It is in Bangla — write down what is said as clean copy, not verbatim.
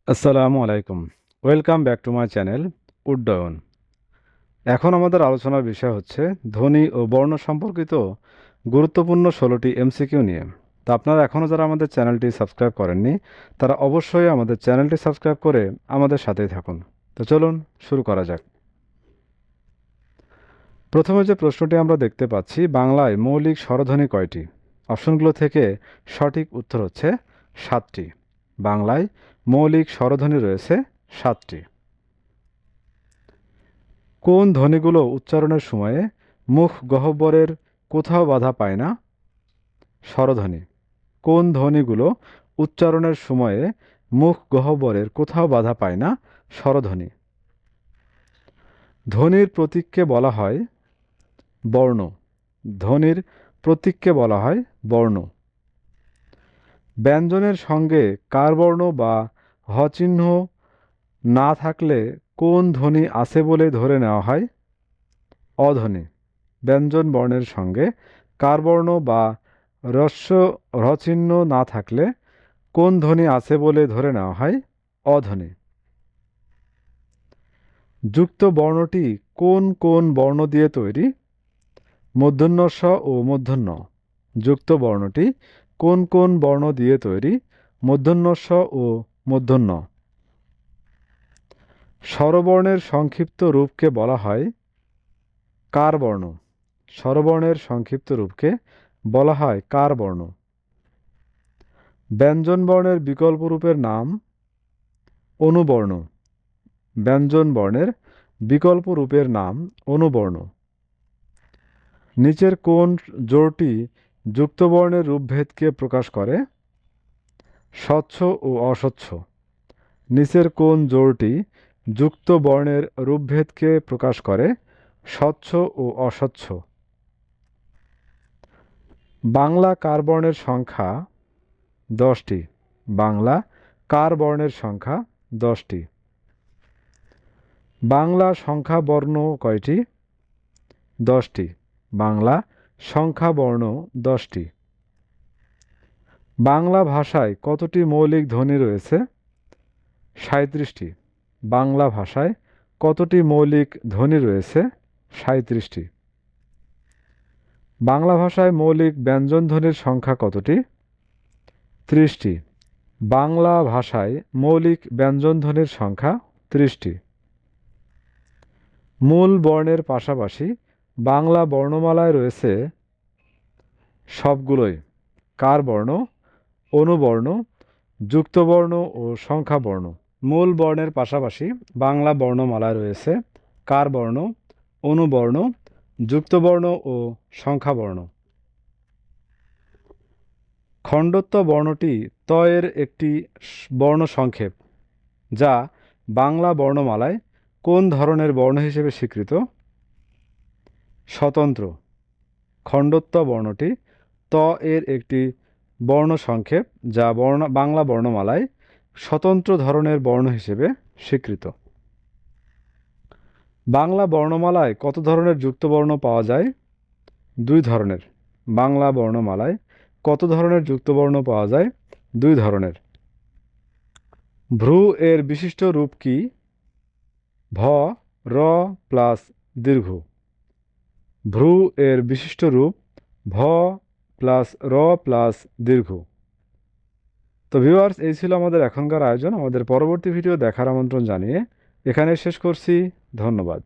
আসসালামু আলাইকুম। Welcome back to my channel Uddayan. এখন আমাদের আলোচনার বিষয় হচ্ছে ধ্বনি ও বর্ণ সম্পর্কিত গুরুত্বপূর্ণ 16টি এমসিকিউ নিয়ে। তো আপনারা এখনও যারা আমাদের চ্যানেলটি সাবস্ক্রাইব করেননি তারা অবশ্যই আমাদের চ্যানেলটি সাবস্ক্রাইব করে আমাদের সাথেই থাকুন। তো চলুন শুরু করা যাক। প্রথমে যে প্রশ্নটি আমরা দেখতে পাচ্ছি, বাংলায় মৌলিক স্বরধ্বনি কয়টি? অপশনগুলো থেকে সঠিক উত্তর হচ্ছে 7টি। বাংলায় মৌলিক স্বরধ্বনি রয়েছে 7টি। কোন ধ্বনিগুলো উচ্চারণের সময়ে মুখ গহ্বরের কোথাও বাধা পায় না? স্বরধ্বনি। কোন ধ্বনিগুলো উচ্চারণের সময়ে মুখ গহ্বরের কোথাও বাধা পায় না? স্বরধ্বনি। ধ্বনির প্রতীককে বলা হয় বর্ণ। ধ্বনির প্রতীককে বলা হয় বর্ণ। ব্যঞ্জনের সঙ্গে কার বর্ণ বা হ চিহ্ন না থাকলে কোন ধ্বনি আছে বলে ধরে নেওয়া হয়? অধ্বনি। ব্যঞ্জন বর্ণের সঙ্গে কার বর্ণ বা রচিহ্ন না থাকলে কোন ধ্বনি আছে বলে ধরে নেওয়া হয়? অধ্বনি। যুক্ত বর্ণটি কোন কোন বর্ণ দিয়ে তৈরি? মূর্ধন্য ষ ও মূর্ধন্য। যুক্ত বর্ণটি কোন কোন বর্ণ দিয়ে তৈরি? মূর্ধন্য ষ ও মূর্ধন্য। স্বরবর্ণের সংক্ষিপ্ত রূপকে বলা হয় কার বর্ণ? স্বরবর্ণের সংক্ষিপ্ত রূপকে বলা হয় কার বর্ণ? ব্যঞ্জনবর্ণের বিকল্প রূপের নাম অনুবর্ণ। ব্যঞ্জনবর্ণের বিকল্প রূপের নাম অনুবর্ণ। নিচের কোন জোড়টি যুক্তবর্ণের রূপভেদকে প্রকাশ করে? স্বচ্ছ ও অস্বচ্ছ। নিচের কোন জোড়টি যুক্ত বর্ণের রূপভেদকে প্রকাশ করে? স্বচ্ছ ও অস্বচ্ছ। বাংলা কার বর্ণের সংখ্যা 10টি। বাংলা কার বর্ণের সংখ্যা 10টি। বাংলা সংখ্যা বর্ণ কয়টি? 10টি। বাংলা সংখ্যা বর্ণ 10টি। বাংলা ভাষায় কতটি মৌলিক ধ্বনি রয়েছে? 37টি। বাংলা ভাষায় কতটি মৌলিক ধ্বনি রয়েছে? 37টি। বাংলা ভাষায় মৌলিক ব্যঞ্জনধ্বনির সংখ্যা কতটি? 30টি। বাংলা ভাষায় মৌলিক ব্যঞ্জনধ্বনির সংখ্যা 30টি। মূল বর্ণের পাশাপাশি বাংলা বর্ণমালায় রয়েছে সবগুলোই কার বর্ণ, অনুবর্ণ, যুক্তবর্ণ ও সংখ্যাবর্ণ। মূল বর্ণের পাশাপাশি বাংলা বর্ণমালায় রয়েছে কার বর্ণ, অনুবর্ণ, যুক্তবর্ণ ও সংখ্যাবর্ণ। খণ্ডত্ব বর্ণটি ত এর একটি বর্ণ সংক্ষেপ যা বাংলা বর্ণমালায় কোন ধরনের বর্ণ হিসেবে স্বীকৃত? স্বতন্ত্র। খণ্ডত্ব বর্ণটি ত এর একটি বর্ণ সংক্ষেপ যা বাংলা বর্ণমালায় স্বতন্ত্র ধরনের বর্ণ হিসেবে স্বীকৃত। বাংলা বর্ণমালায় কত ধরনের যুক্তবর্ণ পাওয়া যায়? 2 ধরনের। বাংলা বর্ণমালায় কত ধরনের যুক্তবর্ণ পাওয়া যায়? 2 ধরনের। ভ্রু এর বিশিষ্ট রূপ কি? ভ, র প্লাস দীর্ঘ। ভ্রু এর বিশিষ্ট রূপ ভ প্লাস র প্লাস দীর্ঘ। তো ভিউয়ার্স, এই ছিল আমাদের এখনকার আয়োজন। আমাদের পরবর্তী ভিডিও দেখার আমন্ত্রণ জানিয়ে এখানে শেষ করছি। ধন্যবাদ।